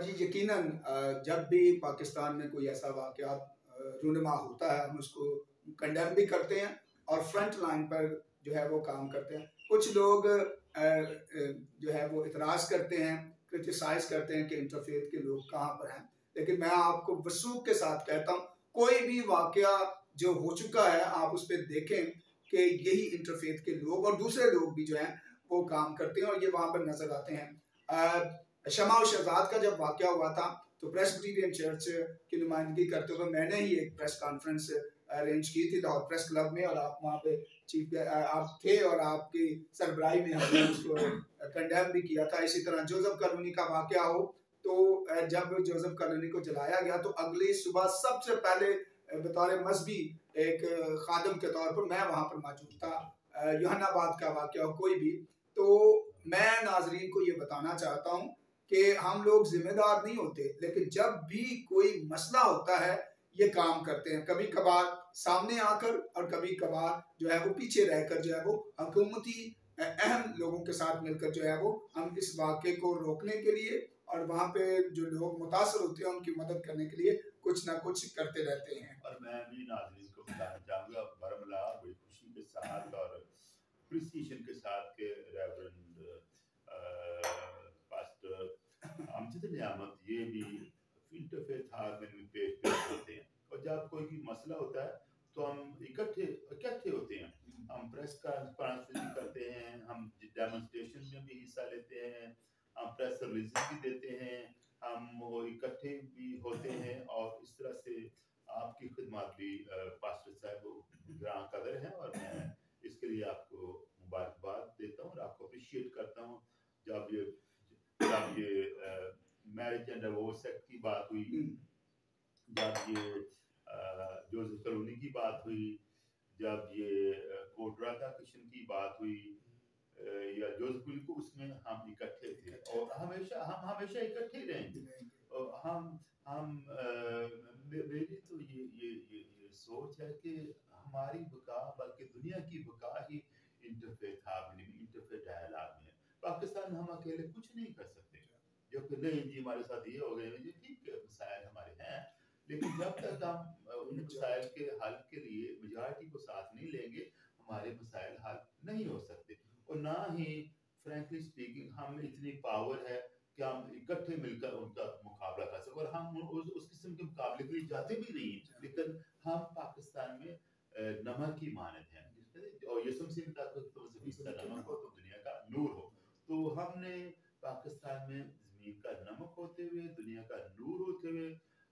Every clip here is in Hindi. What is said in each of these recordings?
जी यकीनन जब भी पाकिस्तान में कोई ऐसा वाक़यात रूनुमा होता है हम उसको कंडेम भी करते हैं और फ्रंट लाइन पर जो है वो काम करते हैं। कुछ लोग जो है वो इतराज़ करते हैं, क्रिटिसाइज़ करते हैं कि इंटरफेथ के लोग कहाँ पर हैं, लेकिन मैं आपको वसूख के साथ कहता हूँ कोई भी वाक़या जो हो चुका है आप उस पर देखें कि यही इंटरफेथ के लोग और दूसरे लोग भी जो हैं वो काम करते हैं और ये वहाँ पर नज़र आते हैं। शमा और शहजाद का जब वाक़या हुआ था तो प्रेस्बिटेरियन चर्च की नुमाइंदगी करते हुए मैंने ही एक प्रेस कॉन्फ्रेंस अरेंज की थी लाहौर प्रेस क्लब में और आप वहाँ पे चीफ आप थे और आपकी सरबराही में हमने उसको कंडेम भी किया था। इसी तरह जोसेफ कॉलोनी का वाक़या हो तो जब जोसेफ कॉलोनी को जलाया गया तो अगली सुबह सबसे पहले बतौर मजहबी एक खादम के तौर पर मैं वहाँ पर मौजूद था। यूहन्नाबाद का वाक़या हो कोई भी, तो मैं नाजरीन को ये बताना चाहता हूँ कि हम लोग जिम्मेदार नहीं होते, लेकिन जब भी कोई मसला होता है ये काम करते हैं, कभी कभार सामने आकर और कभी कभार जो है वो पीछे रहकर जो है वो हुकूमती अहम लोगों के साथ मिलकर जो है वो हम इस वाक़े को रोकने के लिए और वहाँ पे जो लोग मुतासर होते हैं उनकी मदद करने के लिए कुछ ना कुछ करते रहते हैं। और मैं भी नाज़रीन को बताना चाहूँगा बरमला बड़ी खुशी के साथ और अप्रिसिएशन के साथ के रेवरेंड पास्टर अमजद नियामत ये भी इंटरफेथ हार्मनी में पेश होते हैं और जब कोई भी मसला होता है तो हम इकट्ठे होते हैं, हम प्रेस कॉन्फ्रेंस भी करते हैं, हम डेमोन्स्ट्रेशन में भी हिस्सा लेते हैं, हम प्रेस रिलीज भी देते हैं, हम वो इकट्ठे भी होते हैं और इस तरह से आपकी खिदमत भी पास्टर साहब ग्रां कदर है और मैं इसके लिए आपको मुबारकबाद देता हूँ और आपको अप्रिशिएट करता हूँ। जब ये मैरिज एंड डिवोर्स एक्ट की बात हुई, जब ये जोसेफ कॉलोनी की बात हुई, जब ये कोटरा का किशन की बात हुई या जोधपुर को, उसमें हम इकट्ठे थे और हम हमेशा इकट्ठे रहेंगे। और हम मेरी तो ये सोच है कि हमारी बका बल्कि दुनिया की बका ही इंटरफेथ हार्मनी में, इंटरफेथ डायलॉग में। पाकिस्तान हम अकेले कुछ नहीं कर सकते, जो कि नहीं जी हमारे साथ ये हो गए जी, ठीक है मसाइल हमारे हैं, लेकिन जब तक हम उन मसाइल के हल के लिए मेजॉरिटी को साथ नहीं लेंगे हमारे मसाइल हल नहीं हो सकते। और ना ही फ्रैंकली स्पीकिंग हम में इतनी पावर है कि हम इकट्ठे मिलकर उनका मुकाबला कर सकें और हम उस किस्म के मुकाबले के लिए जाते भी नहीं, लेकिन हम पाकिस्तान में नमक की मानद हैं और यसुम सिंह का तो नमक हो तो दुनिया का नूर हो, तो हमने पाकिस्तान में जमीन का नमक होते हुए दुनिया का नूर होते हुए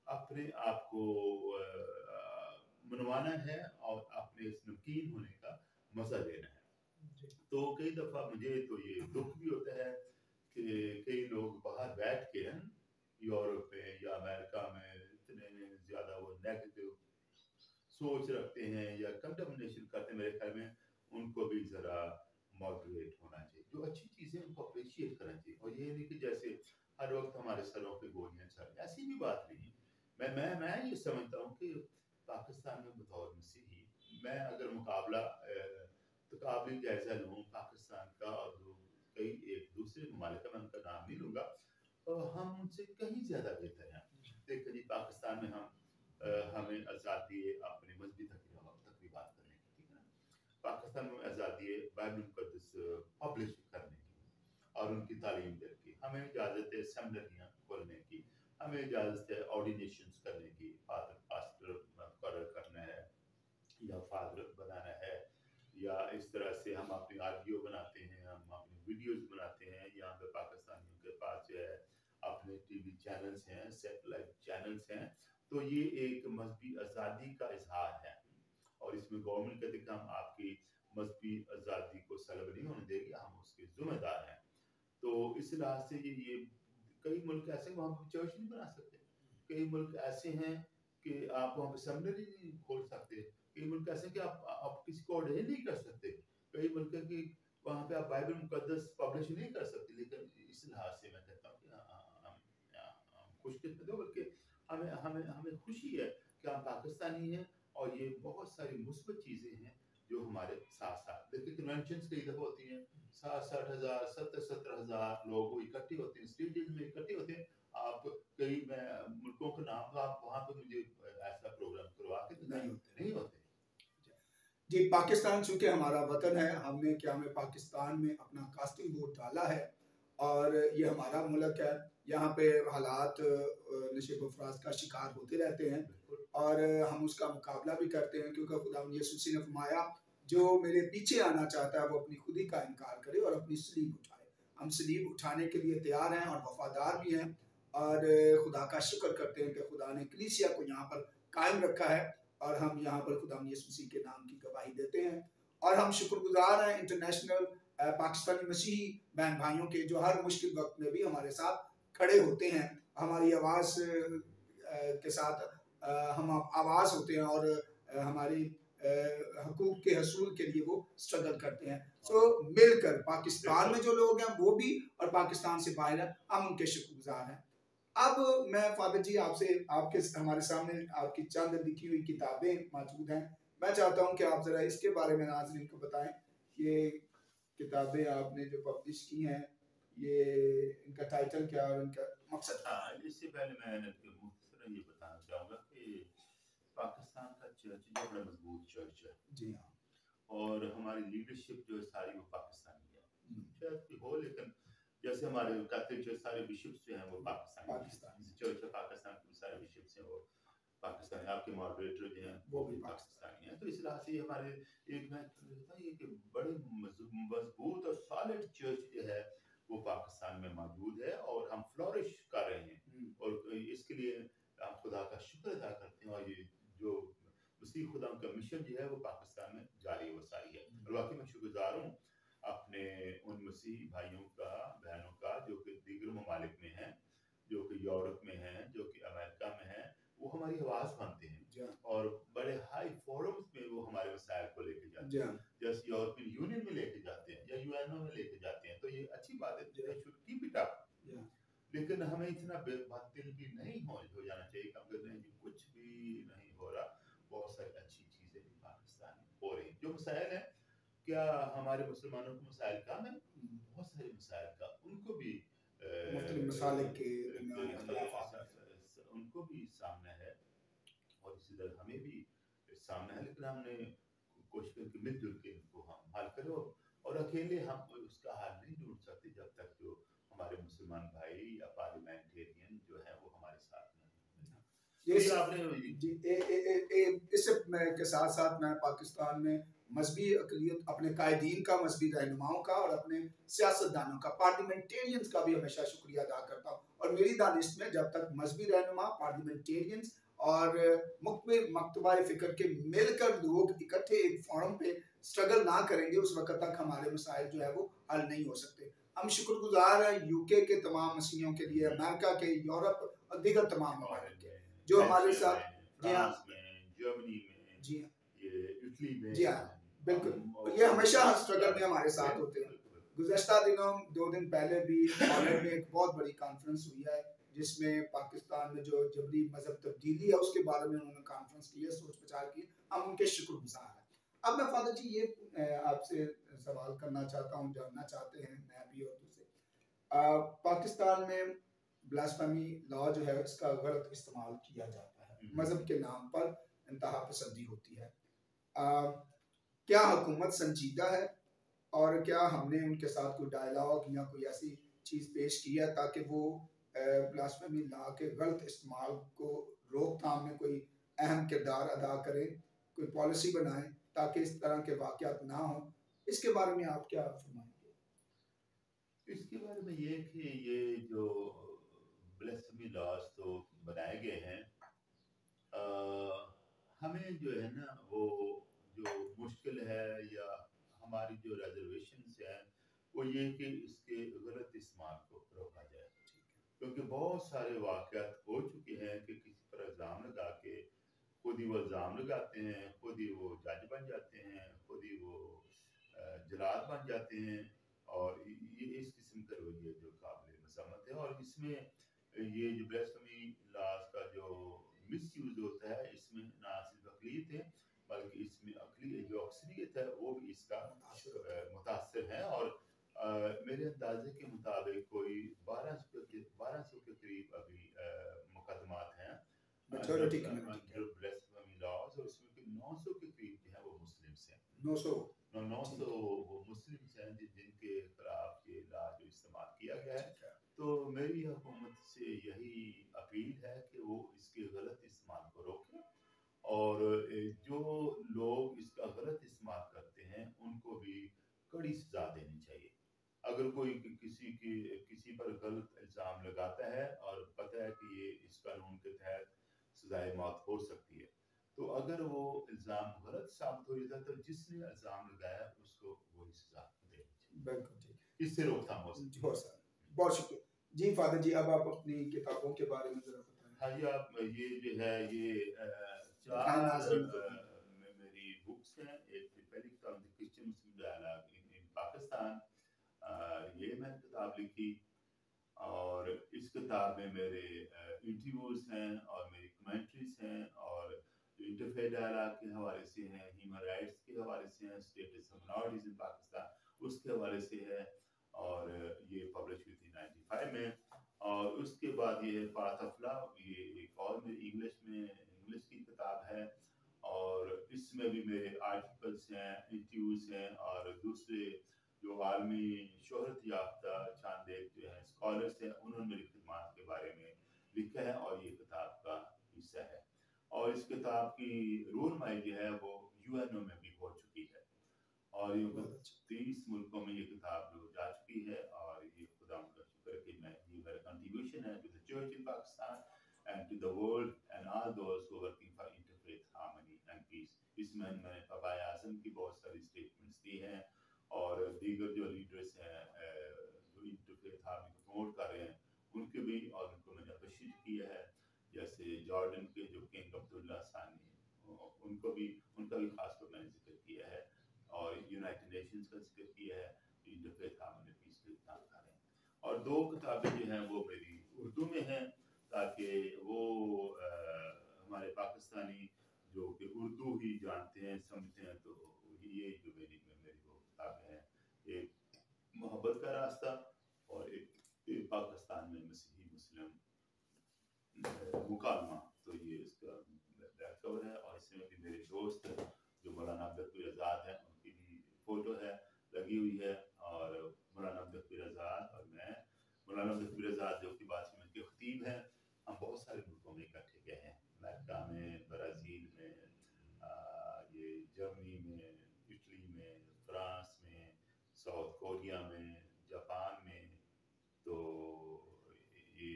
अपने आप को मनवाना है और अपने इस नमकीन होने का मजा लेना है। तो कई दफा मुझे तो ये दुख भी होता है कि कई लोग बाहर बैठ के यूरोप में या अमेरिका में इतने ज्यादा वो नेगेटिव सोच रखते हैं या कंडमनेशन करते हैं। मेरे ख्याल में उनको भी जरा मॉडरेट होना चाहिए, जो अच्छी चीजें उनको अप्रिशिएट करना चाहिए और ये नहीं कि जैसे हर वक्त हमारे सरों पे गोलियां चल, ऐसी भी बात नहीं है। मैं ये समझता हूँ कि पाकिस्तान में बतौर मसीही मैं अगर मुकाबला तकाबली जायजा लूँ पाकिस्तान का और कई एक दूसरे ममालिक का, मैं उनका नाम नहीं लूँगा, हम उनसे कहीं ज़्यादा बेहतर हैं। देखिए जी पाकिस्तान में हमें आज़ादी है अपने मजहबी तकरीबात करने की, ठीक है ना, पाकिस्तान में आज़ादी है बाइबल मुकद्दस पब्लिश करने की और उनकी तालीम देने की, हमें इजाज़त है सेमिनरियाँ खोलने की, हमें इजाज़त है ऑर्डिनेशंस करने की, फादर पास्टर मुकर्रर करना है या फादर बनाना है, या इस तरह से हम अपनी ऑडियो बनाते हैं, हम अपनी वीडियोस बनाते हैं। यहाँ पे पाकिस्तानियों के पास जो है अपने टीवी चैनल्स हैं, सैटेलाइट चैनल्स हैं, तो ये एक मजहबी आज़ादी का इजहार है और इसमें गवर्नमेंट कहती है कि हम आपकी मजहबी आज़ादी को सलब नहीं होने देगी, हम उसके जिम्मेदार हैं। तो इस लिहाज से ये कई मुल्क ऐसे वहाँ पर चर्च नहीं बना सकते, कई मुल्क ऐसे हैं कि आप वहाँ पे सेमिनरी नहीं खोल सकते, कई मुल्क ऐसे कि आप किसी को ऑर्डेन नहीं कर सकते, कई मुल्क है कि वहाँ पे आप बाइबल मुकद्दस पब्लिश नहीं कर सकते। लेकिन इस लिहाज से मैं कहता हूँ कि हम खुशकिस्मत हो, बल्कि हमें हमें हमें खुशी है कि हम पाकिस्तानी हैं और ये बहुत सारी मुस्बत चीज़ें हैं जो हमारे साथ साथ। देखिए कन्वेंशन कई दफ़ा होती हैं, 60-60 हज़ार 70-70 हज़ार लोग इकट्ठे होते हैं, स्टेजेस में इकट्ठे होते हैं, आप कई मैं मुल्कों के नाम तो आप वहाँ पे मुझे ऐसा प्रोग्राम करवा के नहीं होते। जी, पाकिस्तान चूंकि हमारा वतन है, हमने क्या में पाकिस्तान में अपना कास्टिंग वोट डाला है और ये हमारा मुल्क है। यहाँ पे हालात नशे अफराज का शिकार होते रहते हैं और हम उसका मुकाबला भी करते हैं, क्योंकि खुदा यसुसी ने फरमाया जो मेरे पीछे आना चाहता है वो अपनी खुदी का इनकार करे और अपनी सलीब उठाए। हम सलीब उठाने के लिए तैयार हैं और वफादार भी हैं और खुदा का शुक्र करते हैं कि खुदा ने कलीसिया को यहाँ पर कायम रखा है और हम यहाँ पर खुदा यीशु मसीह के नाम की गवाही देते हैं। और हम शुक्रगुजार हैं इंटरनेशनल पाकिस्तानी मसीही बहन भाइयों के, जो हर मुश्किल वक्त में भी हमारे साथ खड़े होते हैं, हमारी आवाज़ के साथ हम आवाज़ होते हैं और हमारी हकूक़ के हसूल के लिए वो स्ट्रगल करते हैं। सो मिलकर पाकिस्तान में जो लोग हैं वो भी और पाकिस्तान से बाहर हैं, हम उनके शुक्रगुजार हैं। अब मैं फादर जी आपसे, आपके हमारे सामने आपकी चंद लिखी हुई किताबें मौजूद हैं। मैं चाहता हूं कि आप जरा इसके बारे में नाज़रीन को बताएं कि किताबें आपने जो पब्लिश की हैं, ये इनका टाइटल क्या और इनका मकसद क्या है? इससे पहले मैं मुख्तसरन ये बताना चाहूँगा कि पाकिस्तान का चर्च जो बड़ा मजबूत चर्च है। जी हाँ। और हमारी लीडरशिप जो है सारी वो पाकिस्तानी है, चर्च की हो, लेकिन जैसे हमारे कैथोलिक चर्च सारे बिशप्स जो हैं वो पाकिस्तानी, चर्च ऑफ पाकिस्तान के सारे बिशप्स हैं वो पाकिस्तानी, आपके मॉडरेटर जो हैं वो भी पाकिस्तानी हैं। तो इस तरह से हमारे एक मैं ये कि बड़े मजबूत और सॉलिड चर्च जो है वो पाकिस्तान में मौजूद है और हम फ्लोरिश कर रहे हैं और इसके लिए हम खुदा का शुक्र अदा करते हैं। और ये जो मसीह खुदा का मिशन जो है वो पाकिस्तान में जारी व सारी है। और वाकई मैं शुक्रगुजार हूँ अपने उन मसीही भाइयों का, बहनों का जो कि दीगर ममालिक में हैं, जो कि यूरोप में हैं, जो कि अमेरिका में हैं, वो हमारी आवाज़ बनते हैं और बड़े हाई फोरम्स में वो हमारे मसाइल को लेके जाते हैं, जैसे यूरोपियन यूनियन में लेके जाते हैं या यूएनओ में लेके जाते हैं। तो ये अच्छी बात है, शुड कीप इट अप। लेकिन हमें इतना बेबातिल भी नहीं हो जाना चाहिए, अगर नहीं कुछ भी नहीं हो रहा, बहुत सारी अच्छी चीजें पाकिस्तान में हो रही। जो मसाइल हैं, क्या हमारे मुसलमानों को मसाइल कम है? बहुत सारे मसाइल का उनको भी उनको भी सामना है और इसी तरह हमें भी सामना है, लेकिन हमने कोशिश करके मिलजुल के इनको हम हल करो। और अकेले हम उसका हल नहीं ढूंढ सकते जब तक जो हमारे मुसलमान भाई या पार्लियामेंटेरियन जो है वो हमारे साथ में। ये आपने इससे के साथ साथ मैं पाकिस्तान में मजहबी अक़लियत, अपने कायदीन का, मजहबी रहनुमाओं का और अपने सियासतदानों का, पार्लियामेंटेरियंस का भी हमेशा शुक्रिया अदा करता हूँ। और मेरी दानिश में जब तक मजहबी रहनुमा, पार्लियामेंटेरियंस और मकतबा फ़िक्र के मिलकर लोग इकट्ठे एक फोरम पे स्ट्रगल ना करेंगे, उस वक्त तक हमारे मसाइल जो है वो हल नहीं हो सकते। हम शुक्रगुजार हैं यूके के तमाम मसीहियों के लिए, अमेरिका के, यूरोप और दीगर तमाम ममालिक के जो हमारे साथ, जी हाँ, जर्मनी में, जी हाँ, इटली में, जी हाँ, बिल्कुल, ये हमेशा स्ट्रगल में हमारे साथ होते हैं। गुज़श्ता दिनों 2 दिन पहले भी हॉलैंड में एक बहुत बड़ी कॉन्फ्रेंस हुई है, जिसमें पाकिस्तान में जो जबरी मजहब तब्दीली है उसके बारे में उन्होंने कॉन्फ्रेंस की है, सोच विचार की। हम उनके शुक्रगुजार हैं। अब मैं फादर जी ये आपसे सवाल करना चाहता हूँ, जानना चाहते हैं मैं भी और दूसरे, पाकिस्तान में ब्लास्फेमी लॉ जो है इसका गलत इस्तेमाल किया जाता है, मजहब के नाम पर इंतहा पसंदी होती है। क्या हुकूमत संजीदा है और क्या हमने उनके साथ कोई डायलॉग या कोई ऐसी चीज़ पेश की है ताकि वो ब्लास्फेमी लॉ के गलत इस्तेमाल को रोकथाम में कोई अहम किरदार अदा करें, कोई पॉलिसी बनाएं ताकि इस तरह के वाक़यात ना हो? इसके बारे में आप क्या फरमाएंगे? इसके बारे में ये कि ये जो ब्लास्फेमी लॉज तो बनाए गए हैं, हमें जो है ना वो जो मुश्किल है या हमारी जो रिजर्वेशंस है वो ये कि इसके गलत इस्तेमाल को रोका जाए, क्योंकि बहुत सारे वाक़यात हो चुके हैं कि किसी पर इल्ज़ाम लगा के खुद ही वो इल्ज़ाम लगाते हैं, खुद ही वो जज बन जाते हैं, खुद ही वो जलाद बन जाते हैं और ये इस किस्म का रवैया जो काबिल मज़म्मत है। और इसमें ये जो ब्लास्फेमी लॉज का जो मिसयूज होता है, इसमें ना सिर्फ अक़लियत है बल्कि इसमें जो अक्सरियत है वो भी इसका मुतासिर है। और मेरे अंदाजे के मुताबिक कोई 1200 के करीब अभी majority community under blasphemy laws, और उसमें के 900 के करीब जो है वो मुस्लिम्स हैं। 900 900 वो मुस्लिम्स हैं जिनके खिलाफ ये लॉ जो इस्तेमाल किया गया है। ठीक है। तो मेरी हुकूमत से यही अपील है कि वो इसके गलत इस्तेमाल को रोकें, और जो लोग इसका गलत इस्तेमाल करते हैं उनको भी कड़ी सजा देनी चाहिए। अगर कोई किसी पर गलत इल्ज़ाम लगाता है और पता है कि ये इस कानून के तहत सजाए मौत हो सकती है, तो अगर वो इल्ज़ाम गलत साबित हो जाता है तो जिसने इल्ज़ाम लगाया उसको वही सजा देनी चाहिए। बिल्कुल ठीक, इससे रोकथाम हो सकती हो है। सर, बहुत शुक्रिया जी। फादर जी, अब आप अपनी किताबों के बारे में जरा बताएं। हाँ जी, आप ये जो है ये दिखाएं 4 नाज़रीन को भी। मेरी बुक्स हैं। एक पहली किताब the Christian Muslim dialogue in Pakistan, ये मैंने किताब लिखी, और इस किताब में मेरे इंटरव्यूज हैं और मेरी कमेंट्रीज हैं, और इंटरफेथ डायलॉग के हवाले से हैं, ह्यूमन राइट्स के हवाले से हैं, स्टेटस ऑफ माइनॉरिटीज इन पाकिस्तान उसके हवाले से है, और ये पब्लिश हुई थी 95 में। और उसके बाद ये है पाथ ऑफ लव, ये एक और मेरी इंग्लिश की किताब है, और इसमें भी मेरे आर्टिकल्स हैं, इंटरव्यूज हैं, और दूसरे जो आलमी शोहरत याफ्ता चांदेक जो है स्कॉलर्स हैं उन्होंने मेरी खिदमत के बारे में लिखा है, और ये किताब का हिस्सा है। और इस किताब की रूनमाई जो है वो यूएनओ में भी हो चुकी है, और ये 30 मुल्कों में ये किताब जो जा चुकी है, और ये खुदा का शुक्र है कि मैं ये मेरा कंट्रीब्यूशन है to the church in Pakistan and to the world and all those who working for interfaith harmony and peace. इसमें मैंने पापाया आज़म की बहुत सारी स्टेटमेंट्स दी हैं, और दीगर जो लीडर्स हैं जो इंटरफेथ हार्मनी को प्रमोट कर रहे हैं उनके भी, और उनको मैंने अप्रिशिएट किया है, जैसे जॉर्डन के जो किंग अब्दुल्ला सानी, उनका भी खास तौर मैंने जिक्र किया है, और यूनाइटेड नेशंस का जिक्र किया है, इंटरफेथ हार्मनी पीस के काम कर रहे हैं। और 2 किताबें जो हैं वो मेरी उर्दू में हैं, ताकि वो हमारे पाकिस्तानी जो कि उर्दू ही जानते हैं समझते हैं, तो ये जो मेरी वो किताबें हैं, एक मोहब्बत का रास्ता और एक पाकिस्तान में मसीही मुस्लिम मुकालमा, तो ये इसका बैक कवर है। और इसमें भी मेरे दोस्त जो मौलाना अब्दुल आज़ाद हैं उनकी भी फोटो है लगी हुई है, और मौलाना अब्दुल आज़ाद और मैं, मौलाना अब्दुल आज़ाद जो कि बादशाह के खतीब हैं, हम बहुत सारे मुल्कों में इकट्ठे गए हैं, अमेरिका में, ब्राज़ील में, ये जर्मनी में, इटली में, फ्रांस में, साउथ कोरिया में, जापान में। तो ये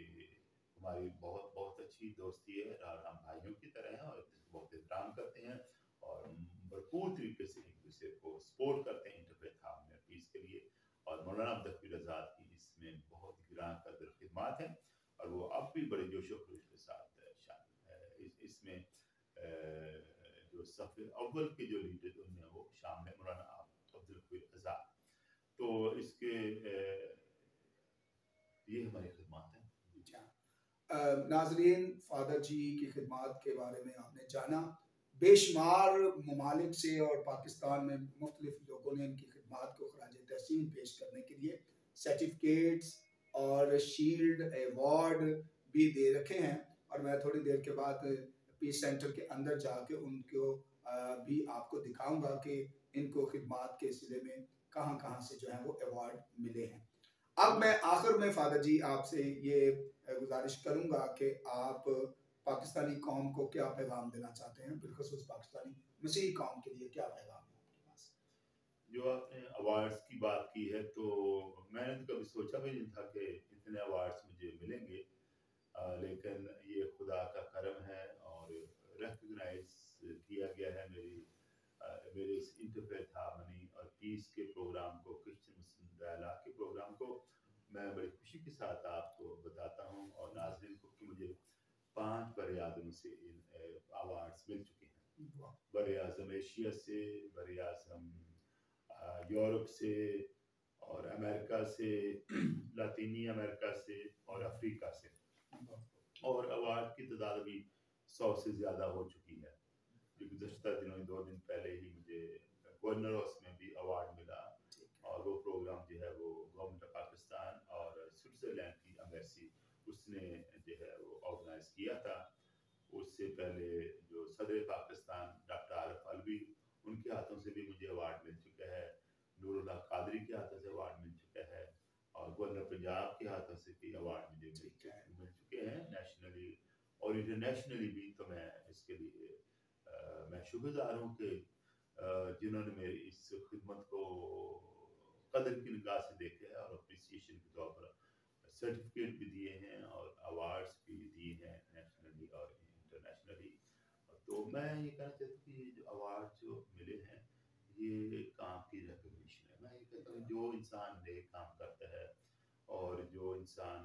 हमारी बहुत बहुत अच्छी दोस्ती है, और हम भाइयों की तरह हैं, और बहुत एहतराम करते हैं, और भरपूर तरीके से एक दूसरे को सपोर्ट करते हैं इंटरफेथ हार्मनी पीस के लिए। और मौलाना अब्दुल आज़ाद की इसमें बहुत गिरां कदर खिदमत है, और वो अब भी बड़े जोशो खरोश के साथ इसमें जो सफ़े अव्वल के जो लीडर उनमें वो शामिल है, मौलाना अब्दुल आज़ाद। तो इसके ये हमारी खिदमत है। नाजरीन, फादर जी की खिदमत के बारे में आपने जाना। बेशुमार ममालिक से और पाकिस्तान में मुख्तलिफ लोगों ने इनकी खिदमत को खराज तहसीन पेश करने के लिए सर्टिफिकेट्स और शील्ड अवार्ड भी दे रखे हैं, और मैं थोड़ी देर के बाद पीस सेंटर के अंदर जाके उनको भी आपको दिखाऊंगा कि इनको खिदमत के सिले में कहाँ कहाँ से जो है वो अवार्ड मिले हैं। अब मैं आखिर में फादर जी आपसे ये गुजारिश करूंगा कि आप पाकिस्तानी कौम को क्या पैगाम देना चाहते हैं, बिलखुसूस पाकिस्तानी मसीही कौम के लिए क्या पैगाम है आपके पास? जो आपने अवार्ड्स की बात की है, तो मैंने तो कभी सोचा भी नहीं था कि इतने अवार्ड्स मुझे मिलेंगे, लेकिन ये खुदा का करम है, और रिकग्नाइज किया गया है मेरे इस इंटरफेथ हार्मनी और पीस के प्रोग्राम को, क्रिश्चियन मुस्लिम डायलॉग के प्रोग्राम को मैं बड़ी खुशी के साथ आपको बताता हूँ, और नाज़रीन को, कि मुझे 5 बड़े-आज़म से इन अवार्ड्स मिल चुके हैं। बड़े-आज़म एशिया से, बड़े-आज़म यूरोप से, और अमेरिका से, लातीनी अमेरिका से, और अफ्रीका से, और अवार्ड की तादाद अभी 100 से ज़्यादा हो चुकी है। गुज़श्ता दिनों 2 दिन पहले ही मुझे गवर्नर हाउस में भी अवार्ड मिला, और वो प्रोग्राम जो है वो गवर्नमेंट ऑफ पाकिस्तान और स्विट्ज़रलैंड की एम्बेसी उसने जो है वो ऑर्गेनाइज किया था। उससे पहले जो सदर पाकिस्तान डॉक्टर आरिफ अलवी, उनके हाथों से भी मुझे अवार्ड मिल चुका है, नूरुल्लाह कादरी के हाथों से अवार्ड मिल चुका है, और गवर्नर पंजाब के हाथों से भी अवार्ड मुझे मिल चुके हैं नेशनली और इंटरनेशनली भी। तो मैं इसके लिए मैं शुक्रगुजार हूँ कि जिन्होंने मेरी इस खिदमत को कदर की निगाह से देखे है और अप्रिसिएशन के तौर पर सर्टिफिकेट भी दिए हैं और अवार्ड्स भी दिए हैं नेशनली और इंटरनेशनली। तो मैं ये कहना चाहता हूँ कि ये जो अवार्ड जो मिले हैं ये काम की रिकॉग्निशन है। मैं ये कहता हूँ जो इंसान नेक काम करता है और जो इंसान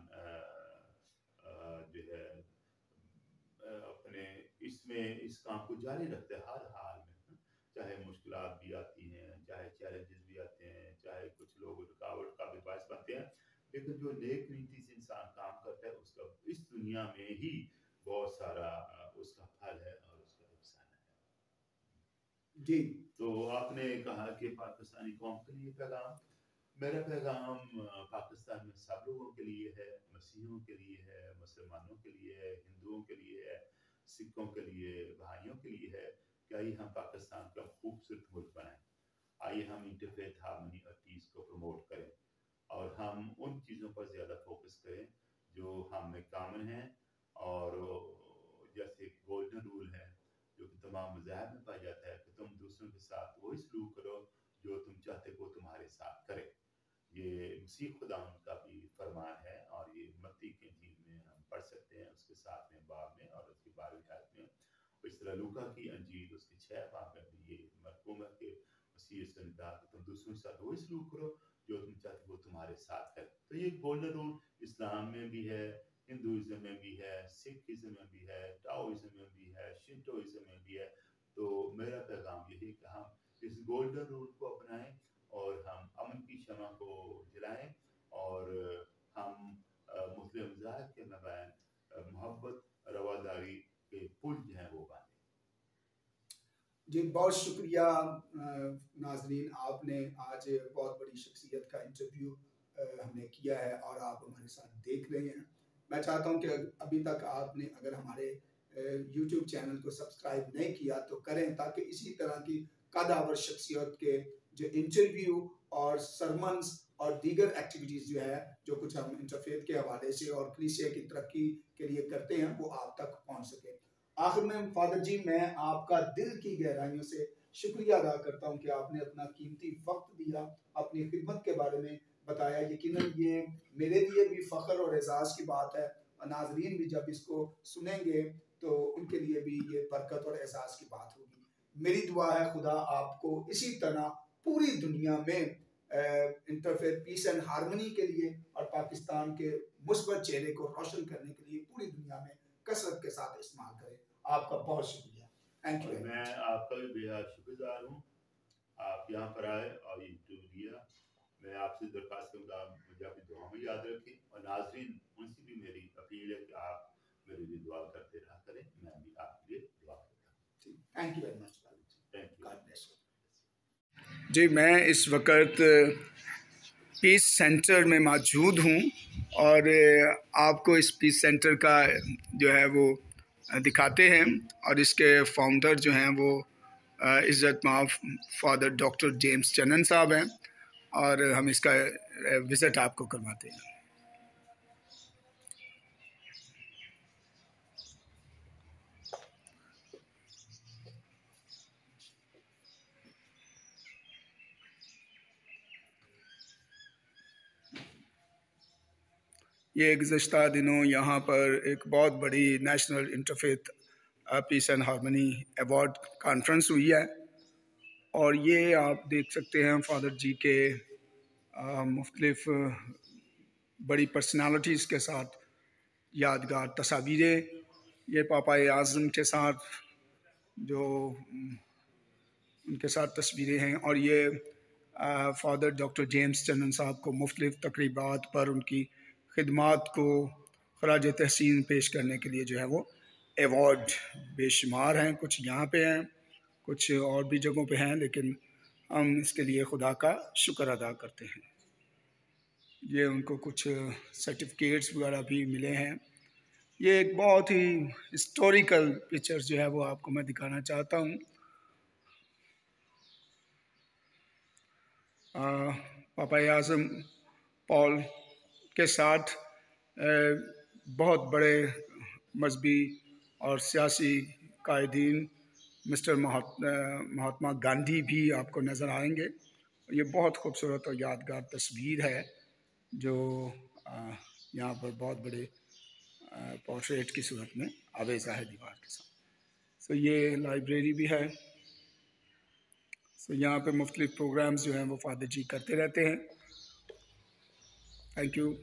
जो है अपने इसमें इस काम को जारी रखते हैं हर हाल में, चाहे मुश्किलात भी आती हैं, चाहे चैलेंजेस भी आते हैं, चाहे कुछ लोग रुकावट का भी बायस बनते हैं, लेकिन जो नेक नीति से इंसान काम करता है उसका इस दुनिया में ही बहुत सारा उसका फल है और उसका नुकसान है। जी, तो आपने कहा कि पाकिस्तानी कौम के लिए पैगाम, मेरा पैगाम पाकिस्तान में सब लोगों के लिए है, मसीहियों के लिए है, मुसलमानों के लिए है, हिंदुओं के लिए है, सिखों के लिए, भाइयों के लिए है कि आइए हम पाकिस्तान का खूबसूरत मुल्क बनाएं, आइए हम इंटरफेथ हार्मनी और पीस को प्रमोट करें और हम उन चीज़ों पर ज़्यादा फोकस करें जो हम में कामन हैं। और जैसे गोल्डन रूल है जो कि तमाम मज़ाहब में पाया जाता है कि तुम दूसरों के साथ वही सलूक करो जो तुम चाहते हो तुम्हारे साथ करे। ये मसीह खुदा का भी फरमान है और ये मत्ती की इंजील में हम पढ़ सकते हैं, उसके 7वें बाब में और उसकी 12वीं आयत में। इस तरह लूका की अंजील उसके 6 बाब में भी ये मरकूम है कि मसीह ने कहा कि तुम दूसरों के साथ वही सलूक करो जो तुम चाहते हो तुम्हारे साथ करे। तो ये गोल्डन रूल इस्लाम में भी है, हिंदुइज्म में भी है, सिखिज्म में भी है, टाओइज्म में भी है, शिंटोइज्म में भी है। तो मेरा पैगाम यही कि हम इस गोल्डन रूल को अपनाएं और हम अमन की शमा को जलाएं और हम मुस्लिम मज़ाहिब के मबैन मोहब्बत रवादारी के पुल जो हैं वो बांधें। जी बहुत शुक्रिया नाजरीन, आपने आज बहुत बड़ी शख्सियत का इंटरव्यू हमने किया है और आप हमारे साथ देख रहे हैं। मैं चाहता हूं कि अभी तक आपने अगर हमारे YouTube चैनल को सब्सक्राइब नहीं किया तो करें, ताकि इसी तरह की कदावर शख्सियत के जो इंटरव्यू और सरमन्स और दीगर एक्टिविटीज़ जो है जो कुछ हम इंटरफेथ के हवाले से और कलीसिया की तरक्की के लिए करते हैं वो आप तक पहुँच सके। आखिर में फादर जी, मैं आपका दिल की गहराइयों से शुक्रिया अदा करता हूं कि आपने अपना कीमती वक्त दिया, अपनी खिदमत के बारे में बताया। यकीनन ये मेरे लिए भी फ़ख्र और एजाज़ की बात है और नाजरीन भी जब इसको सुनेंगे तो उनके लिए भी ये बरकत और एजाज़ की बात होगी। मेरी दुआ है खुदा आपको इसी तरह पूरी दुनिया में इंटरफेथ पीस एंड हारमनी के लिए और पाकिस्तान के मुस्बत चेहरे को रोशन करने के लिए पूरी दुनिया में कसरत के साथ इस्तेमाल करें। आपका बहुत शुक्रिया। Thank you. मैं आपका भी बेहद शुक्रगुजार हूँ, आप यहाँ पर आए और ये इंटरव्यू दिया। मैं आपसे दरख्वास्त करूँगा मुझे अपनी दुआ में याद रखें और नाजरीन उनसे भी मेरी अपील है कि आप मेरे लिए दुआ करते रहा करें, मैं भी आपके लिए दुआ करता हूँ। Thank you very much. Thank you. God bless you. जी, मैं इस वक्त पीस सेंटर में मौजूद हूँ और आपको इस पीस सेंटर का जो है वो दिखाते हैं और इसके फाउंडर जो हैं वो इज़्ज़त माफ़ फादर डॉक्टर जेम्स चन्नन साहब हैं और हम इसका विज़िट आपको करवाते हैं। ये गुज़श्ता दिनों यहाँ पर एक बहुत बड़ी national interfaith peace and harmony award conference हुई है और ये आप देख सकते हैं फादर जी के मुख्तलिफ बड़ी पर्सनालिटीज़ के साथ यादगार तस्वीरें, ये पापा आज़म के साथ जो उनके साथ तस्वीरें हैं और ये फादर डॉक्टर जेम्स चन्नन साहब को मुख्तलिफ तकरीबात पर उनकी खिदमात को खराज तहसीन पेश करने के लिए जो है वो एवॉर्ड बेशुमार हैं। कुछ यहाँ पे हैं, कुछ और भी जगहों पे हैं, लेकिन हम इसके लिए खुदा का शुक्र अदा करते हैं। ये उनको कुछ सर्टिफिकेट्स वगैरह भी मिले हैं ये एक बहुत ही हिस्टोरिकल पिक्चर्स जो है वो आपको मैं दिखाना चाहता हूँ। पापा आज़म पॉल के साथ बहुत बड़े मजहबी और सियासी कायदीन मिस्टर महात्मा गांधी भी आपको नज़र आएंगे। ये बहुत खूबसूरत और यादगार तस्वीर है जो यहाँ पर बहुत बड़े पोर्ट्रेट की सूरत में आवेज़ा है दीवार के साथ। सो ये लाइब्रेरी भी है। सो यहाँ पे मुख्तलिफ प्रोग्राम्स जो हैं वो फादर जी करते रहते हैं। Thank you.